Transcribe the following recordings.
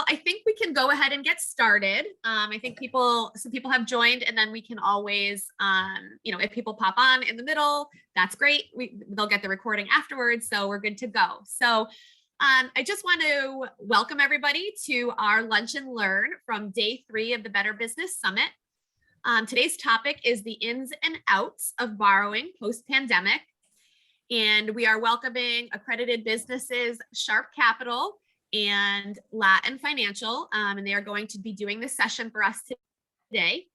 I think we can go ahead and get started. I think some people have joined, and then we can always, if people pop on in the middle, that's great. They'll get the recording afterwards, so we're good to go. So I just want to welcome everybody to our Lunch and Learn from day 3 of the Better Business Summit. Today's topic is the ins and outs of borrowing post-pandemic. And we are welcoming accredited businesses, Sharpe Capital and Latin Financial, and they are going to be doing this session for us today.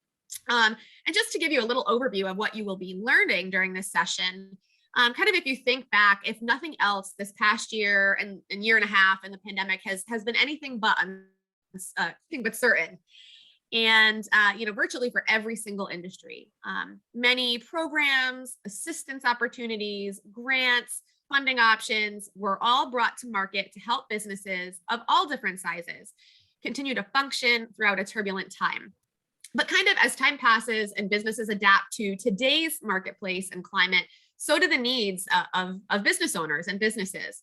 And just to give you a little overview of what you will be learning during this session, kind of if you think back, if nothing else, this past year and year and a half in the pandemic has been anything but certain. And, virtually for every single industry, many programs, assistance opportunities, grants, funding options were all brought to market to help businesses of all different sizes continue to function throughout a turbulent time. But kind of as time passes and businesses adapt to today's marketplace and climate, so do the needs of business owners and businesses.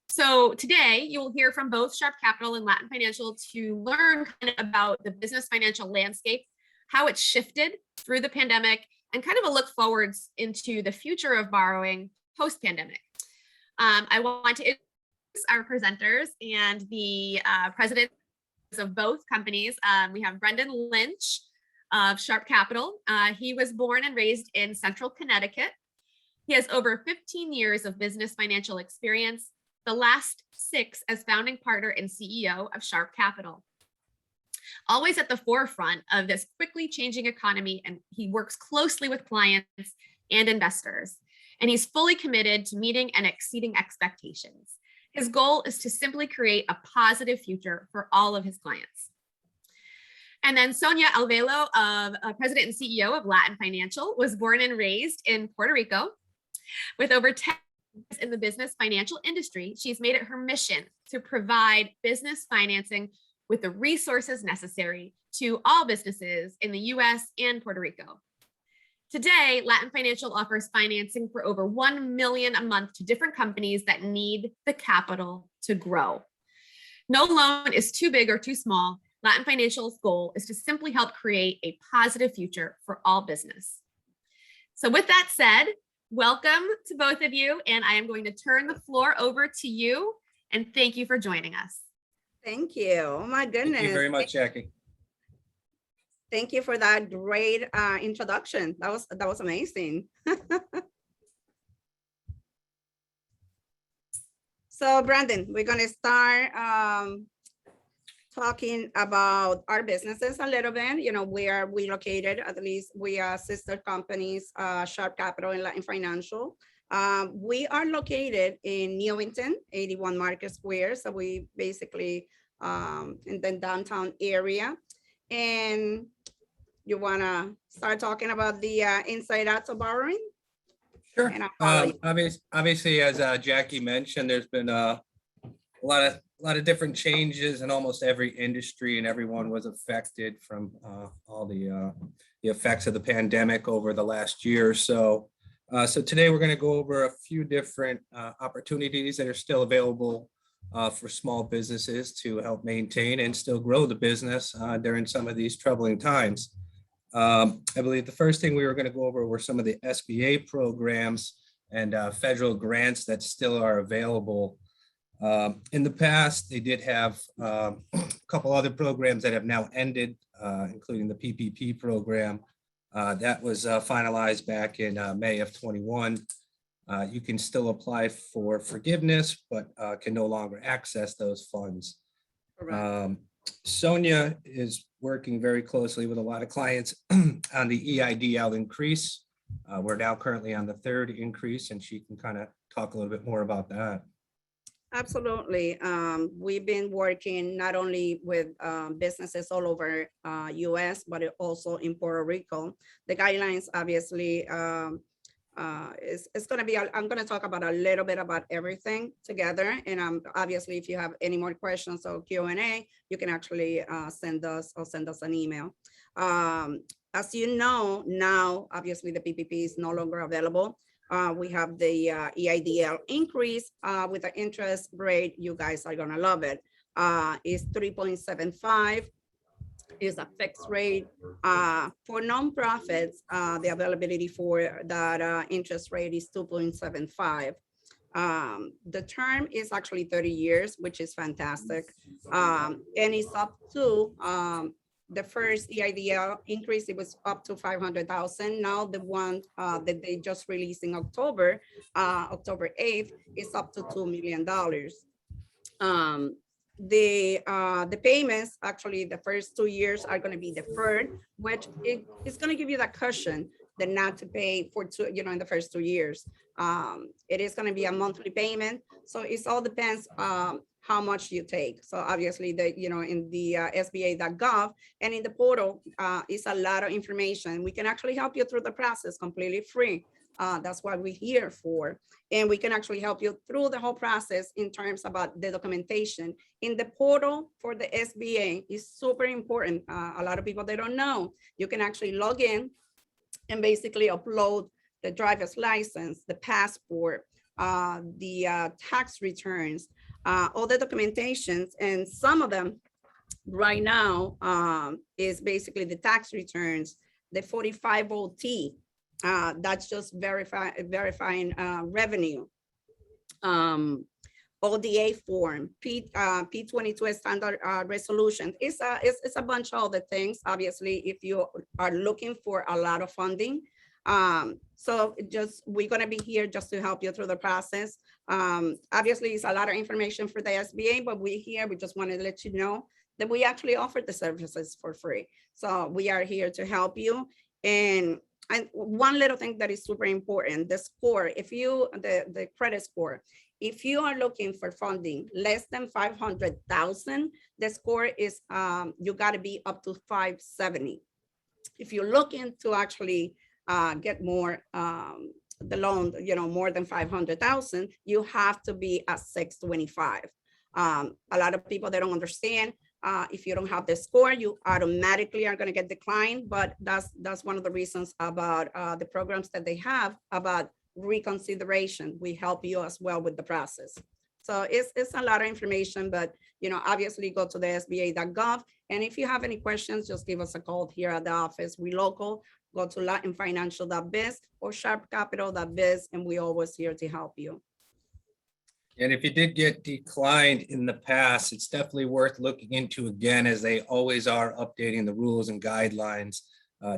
So today you will hear from both Sharpe Capital and Latin Financial to learn kind of about the business financial landscape, how it's shifted through the pandemic, and kind of a look forwards into the future of borrowing post-pandemic. I want to introduce our presenters and the presidents of both companies. We have Brendan Lynch of Sharpe Capital. He was born and raised in Central Connecticut. He has over 15 years of business financial experience, the last 6 as founding partner and CEO of Sharpe Capital. Always at the forefront of this quickly changing economy, and he works closely with clients and investors, and he's fully committed to meeting and exceeding expectations. His goal is to simply create a positive future for all of his clients. And then Sonia Alvelo, President and CEO of Latin Financial, was born and raised in Puerto Rico. With over 10 years in the business financial industry, she's made it her mission to provide business financing with the resources necessary to all businesses in the US and Puerto Rico. Today, Latin Financial offers financing for over $1 million a month to different companies that need the capital to grow. No loan is too big or too small. Latin Financial's goal is to simply help create a positive future for all business. So with that said, welcome to both of you, and I am going to turn the floor over to you, and thank you for joining us. Thank you. Oh my goodness. Thank you very much, Jackie. Thank you for that great introduction. That was amazing. So Brandon, we're going to start talking about our businesses a little bit. Where we located, at least we are sister companies, Sharpe Capital and Latin Financial. We are located in Newington, 81 Market Square. So we basically in the downtown area. And you want to start talking about the inside outs of borrowing? Sure. Obviously, as Jackie mentioned, there's been a lot of different changes in almost every industry, and everyone was affected from all the effects of the pandemic over the last year or so. So today we're going to go over a few different opportunities that are still available for small businesses to help maintain and still grow the business during some of these troubling times. I believe the first thing we were going to go over were some of the SBA programs and federal grants that still are available. In the past, they did have a couple other programs that have now ended, including the PPP program. That was finalized back in May of 21. You can still apply for forgiveness, but can no longer access those funds. Sonia is working very closely with a lot of clients on the EIDL increase. We're now currently on the 3rd increase, and she can kind of talk a little bit more about that. Absolutely. We've been working not only with businesses all over US, but also in Puerto Rico. The guidelines, obviously, it's going to be, I'm going to talk about a little bit about everything together. And obviously, if you have any more questions or Q&A, you can actually send us an email. As you know, now, obviously, the PPP is no longer available. We have the EIDL increase with the interest rate. You guys are going to love it. is 3.75. Is a fixed rate. For nonprofits, the availability for that interest rate is 2.75. The term is actually 30 years, which is fantastic. And it's up to the first EIDL increase, it was up to 500,000. Now the one that they just released in October, October 8th, is up to $2 million. The payments, actually the first 2 years are going to be deferred, which it's going to give you that cushion that not to pay for two, in the first 2 years. It is going to be a monthly payment, so it all depends how much you take. So obviously in the SBA.gov and in the portal is a lot of information. We can actually help you through the process completely free. That's what we're here for. And we can actually help you through the whole process in terms about the documentation. In the portal for the SBA is super important. A lot of people, they don't know. You can actually log in and basically upload the driver's license, the passport, the tax returns, all the documentations. And some of them right now is basically the tax returns, the 45OT. That's just verifying revenue. ODA form, P22 standard resolution. It's a bunch of other things. Obviously, if you are looking for a lot of funding, so we're going to be here just to help you through the process. Obviously, it's a lot of information for the SBA, but we just want to let you know that we actually offer the services for free. So we are here to help you. And one little thing that is super important, the score, the credit score, if you are looking for funding less than 500,000, the score is, you got to be up to 570. If you're looking to actually get more, the loan, more than 500,000, you have to be at 625. A lot of people, they don't understand. If you don't have the score, you automatically are going to get declined. But that's one of the reasons about the programs that they have about reconsideration. We help you as well with the process. So it's a lot of information, but obviously go to the SBA.gov. And if you have any questions, just give us a call here at the office. We local, go to latinfinancial.biz or sharpecapital.biz, and we always here to help you. And if you did get declined in the past, it's definitely worth looking into again, as they always are updating the rules and guidelines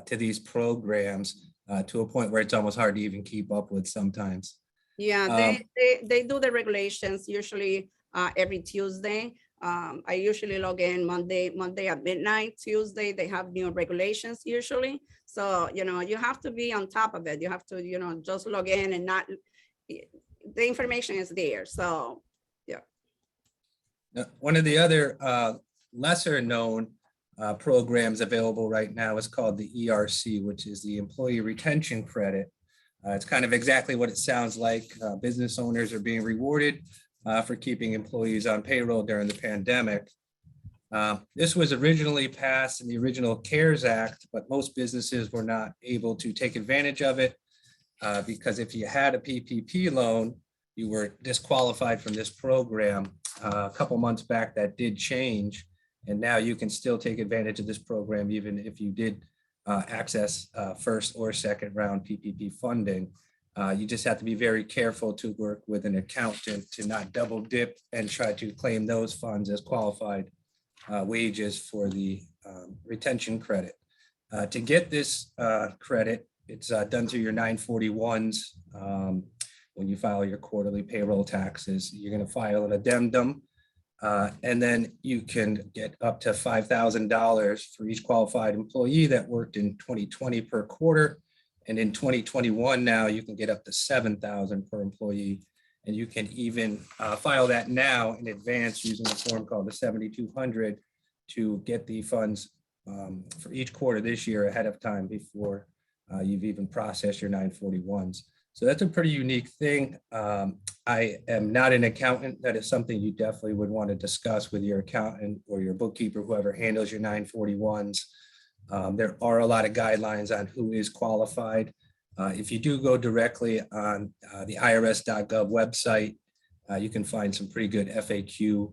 to these programs to a point where it's almost hard to even keep up with sometimes. Yeah, they do the regulations usually every Tuesday. I usually log in Monday at midnight. Tuesday, they have new regulations usually. So, you have to be on top of it. You have to, just log in and not... The information is there. So, yeah. One of the other lesser known programs available right now is called the ERC, which is the Employee Retention Credit. It's kind of exactly what it sounds like. Business owners are being rewarded for keeping employees on payroll during the pandemic. This was originally passed in the original CARES Act, but most businesses were not able to take advantage of it. Because if you had a PPP loan, you were disqualified from this program. A couple months back, that did change, and now you can still take advantage of this program even if you did access first or second round PPP funding. You just have to be very careful to work with an accountant to not double dip and try to claim those funds as qualified wages for the retention credit. To get this credit, it's done through your 941s. When you file your quarterly payroll taxes, you're going to file an addendum, and then you can get up to $5,000 for each qualified employee that worked in 2020 per quarter. And in 2021 now, you can get up to $7,000 per employee. And you can even file that now in advance using a form called the 7200 to get the funds for each quarter this year ahead of time before you've even processed your 941s. So that's a pretty unique thing. I am not an accountant. That is something you definitely would want to discuss with your accountant or your bookkeeper, whoever handles your 941s. There are a lot of guidelines on who is qualified. If you do go directly on the irs.gov website, you can find some pretty good FAQ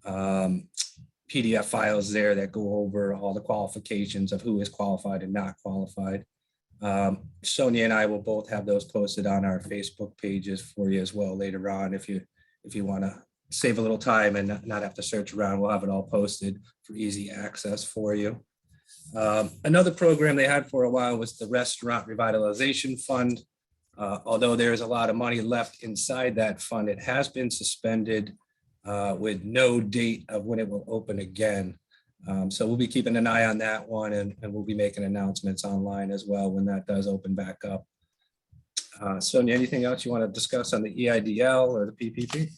PDF files there that go over all the qualifications of who is qualified and not qualified. Sonia and I will both have those posted on our Facebook pages for you as well later on. If you want to save a little time and not have to search around, we'll have it all posted for easy access for you. Another program they had for a while was the Restaurant Revitalization Fund. Although there's a lot of money left inside that fund, it has been suspended with no date of when it will open again. So we'll be keeping an eye on that one, and we'll be making announcements online as well when that does open back up. Sonia, anything else you want to discuss on the EIDL or the PPP?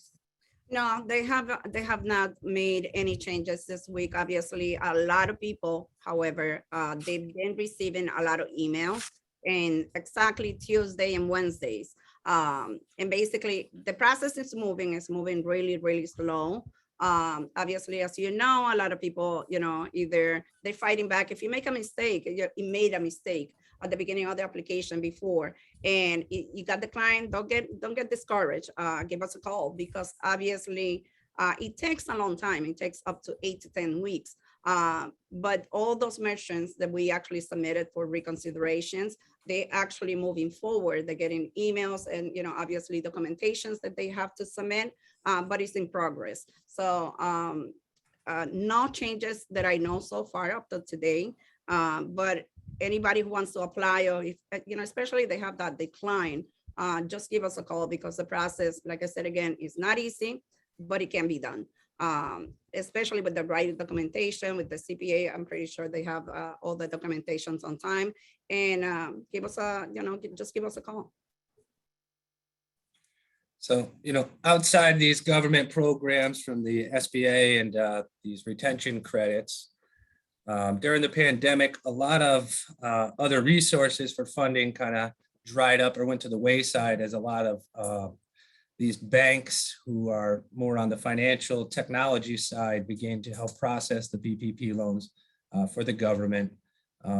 No, they have not made any changes this week. Obviously, a lot of people, however, they've been receiving a lot of emails, and exactly Tuesday and Wednesdays. And basically the process is moving really, really slow. Obviously, as you know, a lot of people, either they're fighting back. If you make a mistake, you made a mistake at the beginning of the application before, and you got declined, don't get discouraged. Give us a call, because obviously it takes a long time. It takes up to 8 to 10 weeks. But all those merchants that we actually submitted for reconsiderations, they actually moving forward. They're getting emails and, obviously documentations that they have to submit, but it's in progress. So no changes that I know so far up to today. But anybody who wants to apply, or if, especially they have that decline, just give us a call, because the process, like I said, again, is not easy, but it can be done. Especially with the right documentation, with the CPA, I'm pretty sure they have all the documentations on time. And give us just give us a call. So, outside these government programs from the SBA and these retention credits, during the pandemic, a lot of other resources for funding kind of dried up or went to the wayside, as a lot of these banks who are more on the financial technology side began to help process the PPP loans for the government.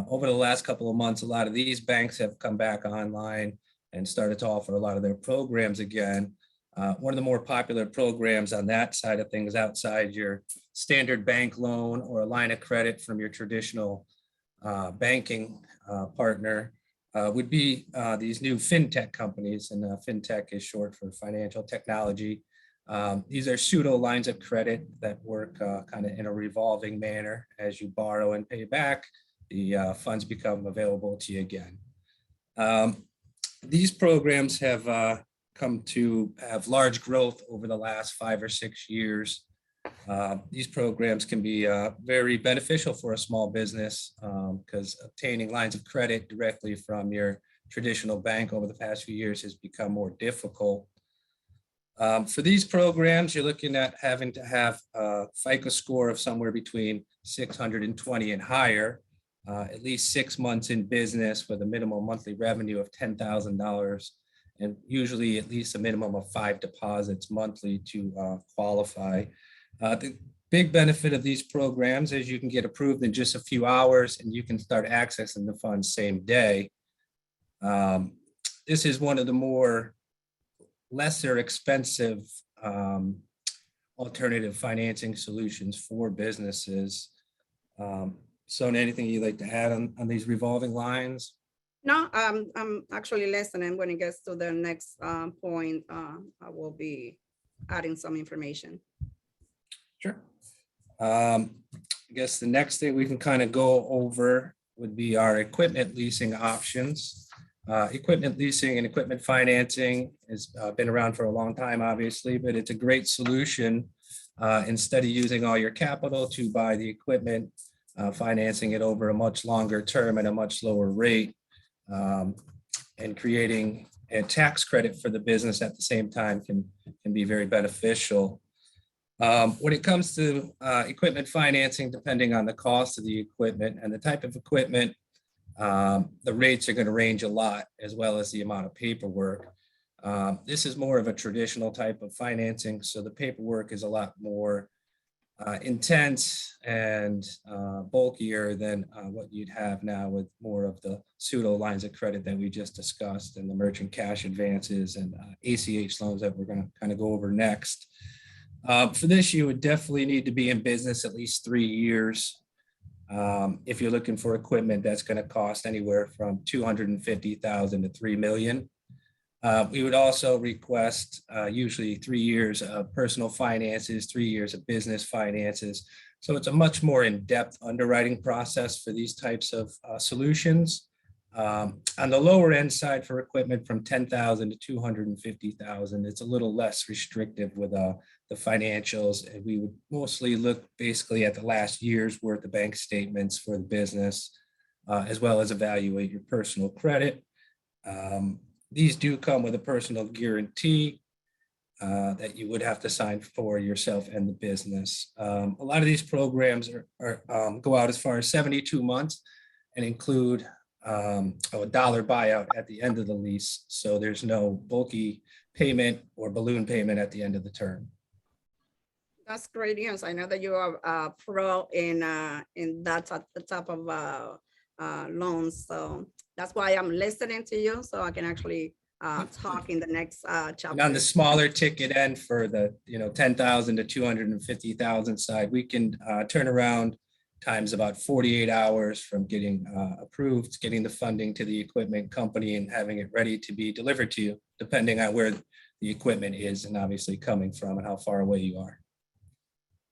Over the last couple of months, a lot of these banks have come back online and started to offer a lot of their programs again. One of the more popular programs on that side of things, outside your standard bank loan or a line of credit from your traditional banking partner, would be these new Fintech companies, and Fintech is short for financial technology. These are pseudo lines of credit that work kind of in a revolving manner. As you borrow and pay back, the funds become available to you again. These programs have come to have large growth over the last 5 or 6 years. These programs can be very beneficial for a small business, because obtaining lines of credit directly from your traditional bank over the past few years has become more difficult. For these programs, you're looking at having to have a FICO score of somewhere between 620 and higher, at least 6 months in business with a minimum monthly revenue of $10,000, and usually at least a minimum of 5 deposits monthly to qualify. The big benefit of these programs is you can get approved in just a few hours, and you can start accessing the funds same day. This is one of the more lesser expensive alternative financing solutions for businesses. Sonia, anything you'd like to add on these revolving lines? No, I'm actually listening. When it gets to the next point, I will be adding some information. Sure. I guess the next thing we can kind of go over would be our equipment leasing options. Equipment leasing and equipment financing has been around for a long time, obviously, but it's a great solution. Instead of using all your capital to buy the equipment, financing it over a much longer term at a much lower rate, and creating a tax credit for the business at the same time can be very beneficial. When it comes to equipment financing, depending on the cost of the equipment and the type of equipment, the rates are going to range a lot, as well as the amount of paperwork. This is more of a traditional type of financing, so the paperwork is a lot more intense and bulkier than what you'd have now with more of the pseudo lines of credit that we just discussed, and the merchant cash advances and ACH loans that we're going to kind of go over next. For this, you would definitely need to be in business at least 3 years. If you're looking for equipment that's going to cost anywhere from $250,000 to $3 million. We would also request usually 3 years of personal finances, 3 years of business finances. So it's a much more in-depth underwriting process for these types of solutions. On the lower end side for equipment from 10,000 to 250,000, it's a little less restrictive with the financials. And we would mostly look basically at the last year's worth of bank statements for the business, as well as evaluate your personal credit. These do come with a personal guarantee that you would have to sign for yourself and the business. A lot of these programs go out as far as 72 months and include a dollar buyout at the end of the lease. So there's no bulky payment or balloon payment at the end of the term. That's great news. I know that you are a pro in that type of loans. So that's why I'm listening to you, so I can actually talk in the next chapter. And on the smaller ticket end for the 10,000 to 250,000 side, we can turn around times about 48 hours from getting approved, getting the funding to the equipment company and having it ready to be delivered to you, depending on where the equipment is and obviously coming from and how far away you are.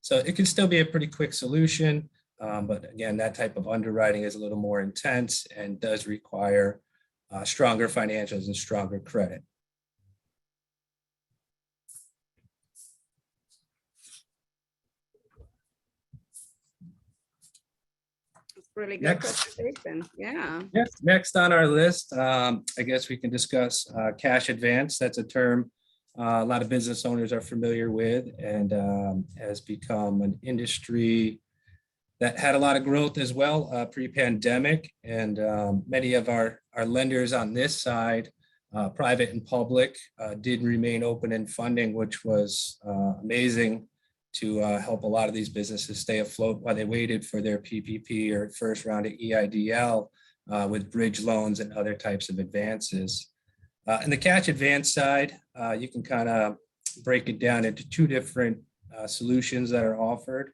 So it can still be a pretty quick solution. But again, that type of underwriting is a little more intense and does require stronger financials and stronger credit. Really good presentation. Yeah. Yes. Next on our list, I guess we can discuss cash advance. That's a term a lot of business owners are familiar with and has become an industry that had a lot of growth as well pre-pandemic. And many of our lenders on this side, private and public, did remain open in funding, which was amazing to help a lot of these businesses stay afloat while they waited for their PPP or first round of EIDL with bridge loans and other types of advances. And the cash advance side, you can kind of break it down into two different solutions that are offered.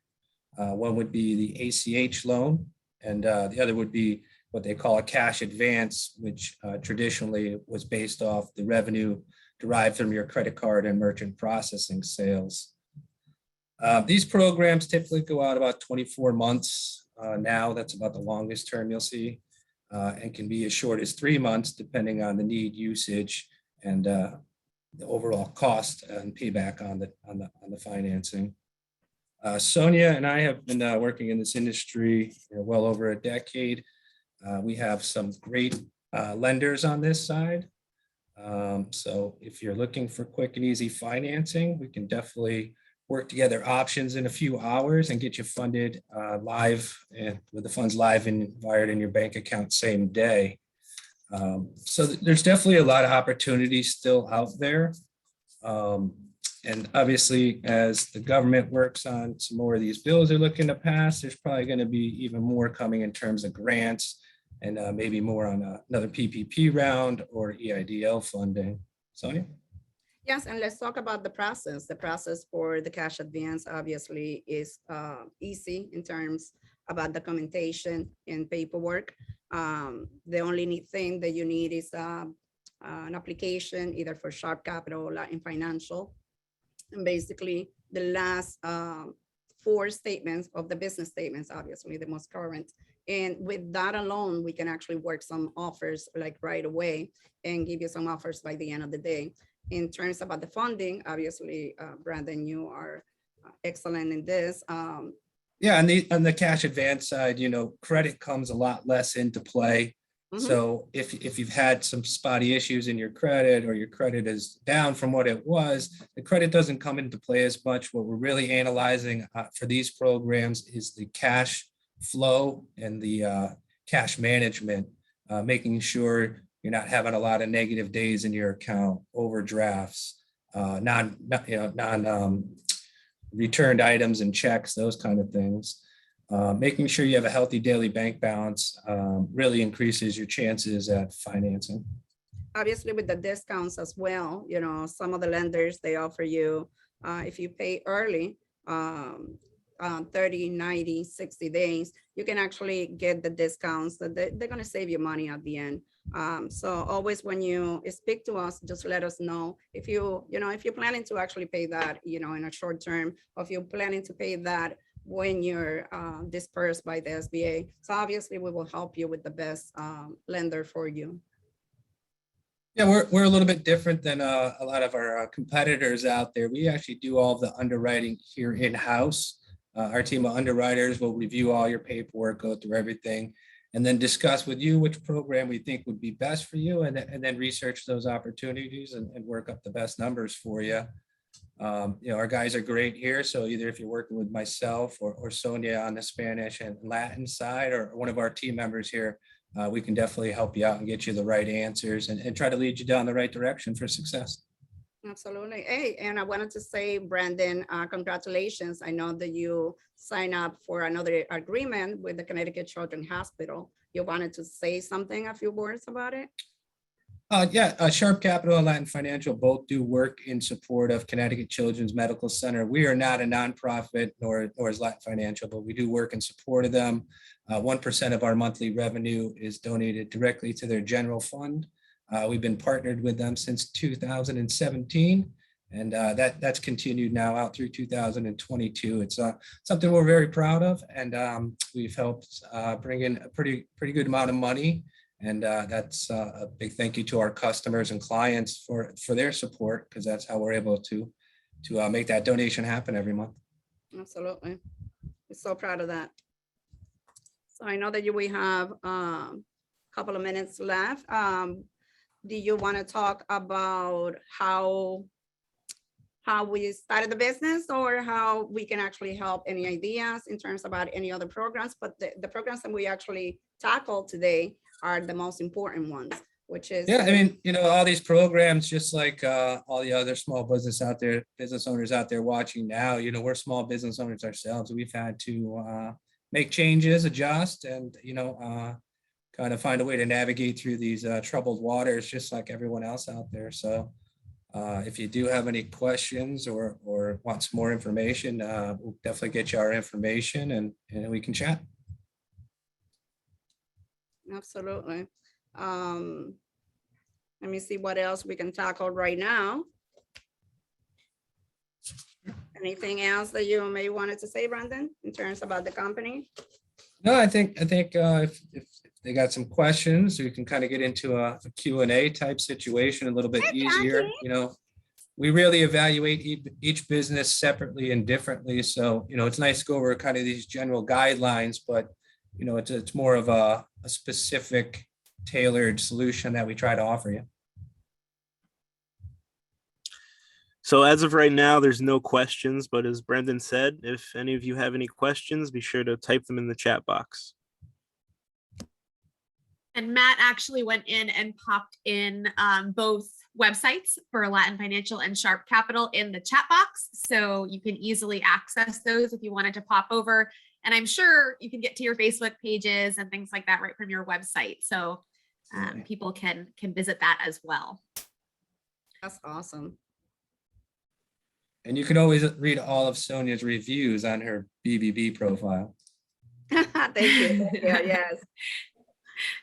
One would be the ACH loan, and the other would be what they call a cash advance, which traditionally was based off the revenue derived from your credit card and merchant processing sales. These programs typically go out about 24 months now. That's about the longest term you'll see, and can be as short as 3 months, depending on the need, usage, and the overall cost and payback on the financing. Sonia and I have been working in this industry for well over a decade. We have some great lenders on this side. So if you're looking for quick and easy financing, we can definitely work together options in a few hours and get you funded live and with the funds live and wired in your bank account same day. So there's definitely a lot of opportunities still out there. And obviously, as the government works on some more of these bills they're looking to pass, there's probably going to be even more coming in terms of grants and maybe more on another PPP round or EIDL funding. Sonia? Yes, and let's talk about the process. The process for the cash advance obviously is easy in terms about documentation and paperwork. The only thing that you need is an application either for Sharpe Capital or in financial. And basically the last 4 statements of the business statements, obviously the most current. And with that alone, we can actually work some offers like right away and give you some offers by the end of the day. In terms about the funding, obviously, Brandon, you are excellent in this. Yeah, on the cash advance side, credit comes a lot less into play. Mm-hmm. So if you've had some spotty issues in your credit or your credit is down from what it was, the credit doesn't come into play as much. What we're really analyzing for these programs is the cash flow and the cash management, making sure you're not having a lot of negative days in your account, overdrafts, returned items and checks, those kind of things. Making sure you have a healthy daily bank balance really increases your chances at financing. Obviously, with the discounts as well, some of the lenders, they offer you if you pay early, 30, 90, 60 days, you can actually get the discounts that they're going to save you money at the end. So always when you speak to us, just let us know if if you're planning to actually pay that, in a short term, or if you're planning to pay that when you're dispersed by the SBA. So obviously we will help you with the best lender for you. Yeah, we're a little bit different than a lot of our competitors out there. We actually do all the underwriting here in-house. Our team of underwriters will review all your paperwork, go through everything, and then discuss with you which program we think would be best for you, and then research those opportunities and work up the best numbers for you. Our guys are great here. So either if you're working with myself or Sonia on the Spanish and Latin side, or one of our team members here, we can definitely help you out and get you the right answers and try to lead you down the right direction for success. Absolutely. Hey, and I wanted to say, Brandon, congratulations. I know that you signed up for another agreement with the Connecticut Children's Hospital. You wanted to say something, a few words about it? Sharpe Capital and Latin Financial both do work in support of Connecticut Children's Medical Center. We are not a nonprofit, nor is Latin Financial, but we do work in support of them. 1% of our monthly revenue is donated directly to their general fund. We've been partnered with them since 2017, and that's continued now out through 2022. It's something we're very proud of, and we've helped bring in a pretty good amount of money. And that's a big thank you to our customers and clients for their support, because that's how we're able to make that donation happen every month. Absolutely. We're so proud of that. So I know that we have a couple of minutes left. Do you want to talk about how we started the business, or how we can actually help? Any ideas in terms about any other programs? But the programs that we actually tackled today are the most important ones, which is, all these programs, just like all the other small business owners out there watching now, we're small business owners ourselves. We've had to make changes, adjust, and kind of find a way to navigate through these troubled waters, just like everyone else out there. So if you do have any questions or want some more information, we'll definitely get you our information, and we can chat. Absolutely. Let me see what else we can tackle right now. Anything else that you may wanted to say, Brandon, in terms about the company? No, I think if they got some questions, we can kind of get into a Q&A type situation a little bit easier. We really evaluate each business separately and differently. So, it's nice to go over kind of these general guidelines, but it's more of a specific tailored solution that we try to offer you. So as of right now, there's no questions, but as Brendan said, if any of you have any questions, be sure to type them in the chat box. And Matt actually went in and popped in both websites for Latin Financial and Sharpe Capital in the chat box. So you can easily access those if you wanted to pop over. And I'm sure you can get to your Facebook pages and things like that right from your website. So people can visit that as well. That's awesome. And you can always read all of Sonia's reviews on her BBB profile. Thank you. Yes.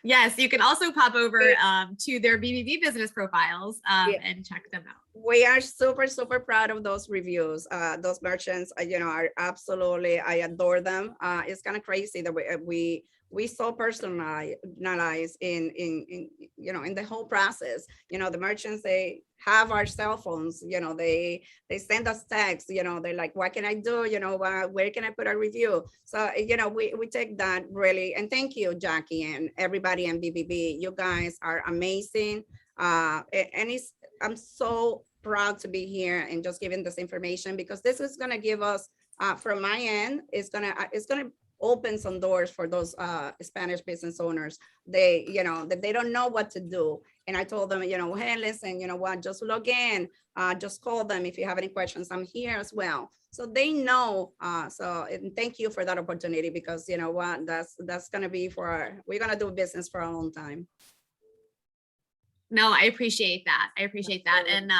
Yes, you can also pop over to their BBB business profiles and check them out. We are super, super proud of those reviews. Those merchants, are absolutely, I adore them. It's kind of crazy that we so personalize in the whole process. The merchants, they have our cell phones, they send us texts, they're like, what can I do? Where can I put a review? So, we take that really, and thank you, Jackie, and everybody in BBB. You guys are amazing. I'm so proud to be here and just giving this information, because this is going to give us, from my end, it's going to open some doors for those Spanish business owners. They don't know what to do. And I told them, hey, listen, just log in, just call them if you have any questions. I'm here as well. So they know. And thank you for that opportunity, because that's going to be we're going to do business for a long time. No, I appreciate that. I appreciate that. And,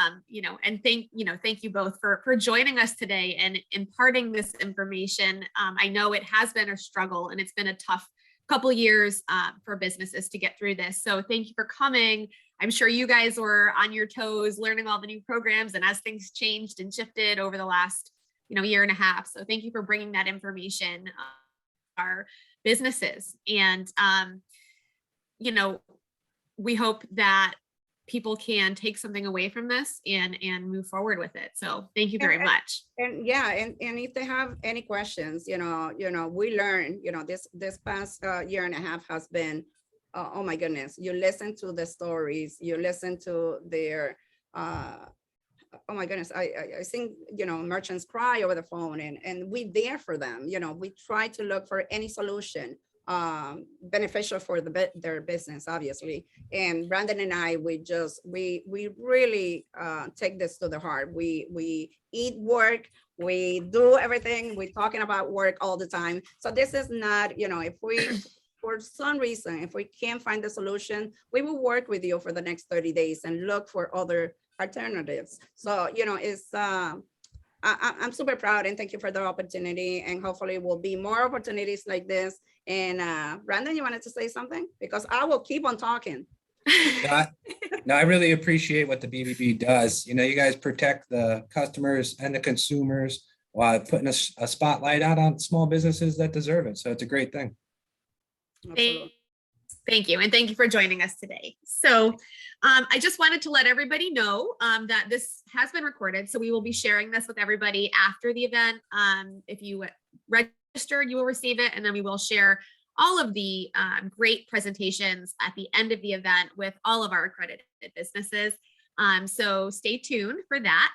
and thank you both for joining us today and imparting this information. I know it has been a struggle and it's been a tough couple years for businesses to get through this. So thank you for coming. I'm sure you guys were on your toes learning all the new programs and as things changed and shifted over the last, year and a half. So thank you for bringing that information to our businesses. And, we hope that people can take something away from this and move forward with it. So thank you very much. And if they have any questions, we learn, this past year and a half has been, oh my goodness, you listen to the stories, you listen to their, oh my goodness, I think, merchants cry over the phone and we there for them, we try to look for any solution beneficial for their business, obviously. And Brandon and I, we really take this to the heart. We eat work, we do everything. We're talking about work all the time. So this is not, if we, for some reason, if we can't find the solution, we will work with you for the next 30 days and look for other alternatives. So, it's, I'm super proud and thank you for the opportunity, and hopefully will be more opportunities like this. And Brandon, you wanted to say something? Because I will keep on talking. No, I really appreciate what the BBB does. You guys protect the customers and the consumers while putting a spotlight out on small businesses that deserve it. So it's a great thing. Thank you. And thank you for joining us today. So I just wanted to let everybody know that this has been recorded. So we will be sharing this with everybody after the event. If you registered, you will receive it. And then we will share all of the great presentations at the end of the event with all of our accredited businesses. So stay tuned for that.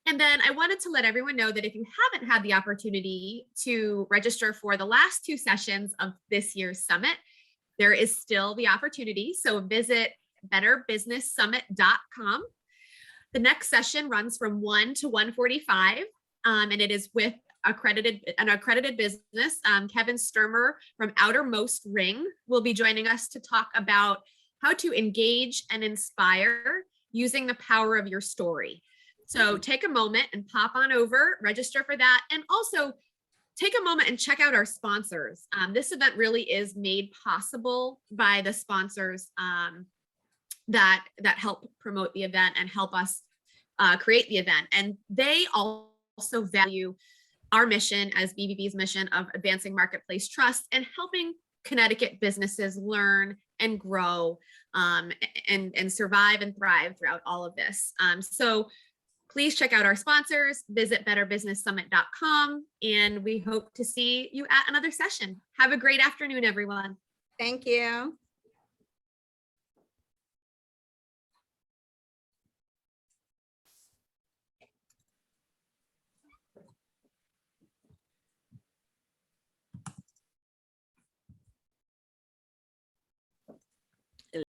And then I wanted to let everyone know that if you haven't had the opportunity to register for the last 2 sessions of this year's summit, there is still the opportunity. So visit betterbusinesssummit.com. The next session runs from 1 to 1:45, and it is with an accredited business. Kevin Sturmer from Outermost Ring will be joining us to talk about how to engage and inspire using the power of your story. So take a moment and pop on over, register for that, and also take a moment and check out our sponsors. This event really is made possible by the sponsors that help promote the event and help us create the event. And they also value our mission as BBB's mission of advancing marketplace trust and helping Connecticut businesses learn and grow and survive and thrive throughout all of this. So please check out our sponsors, visit betterbusinesssummit.com, and we hope to see you at another session. Have a great afternoon, everyone. Thank you.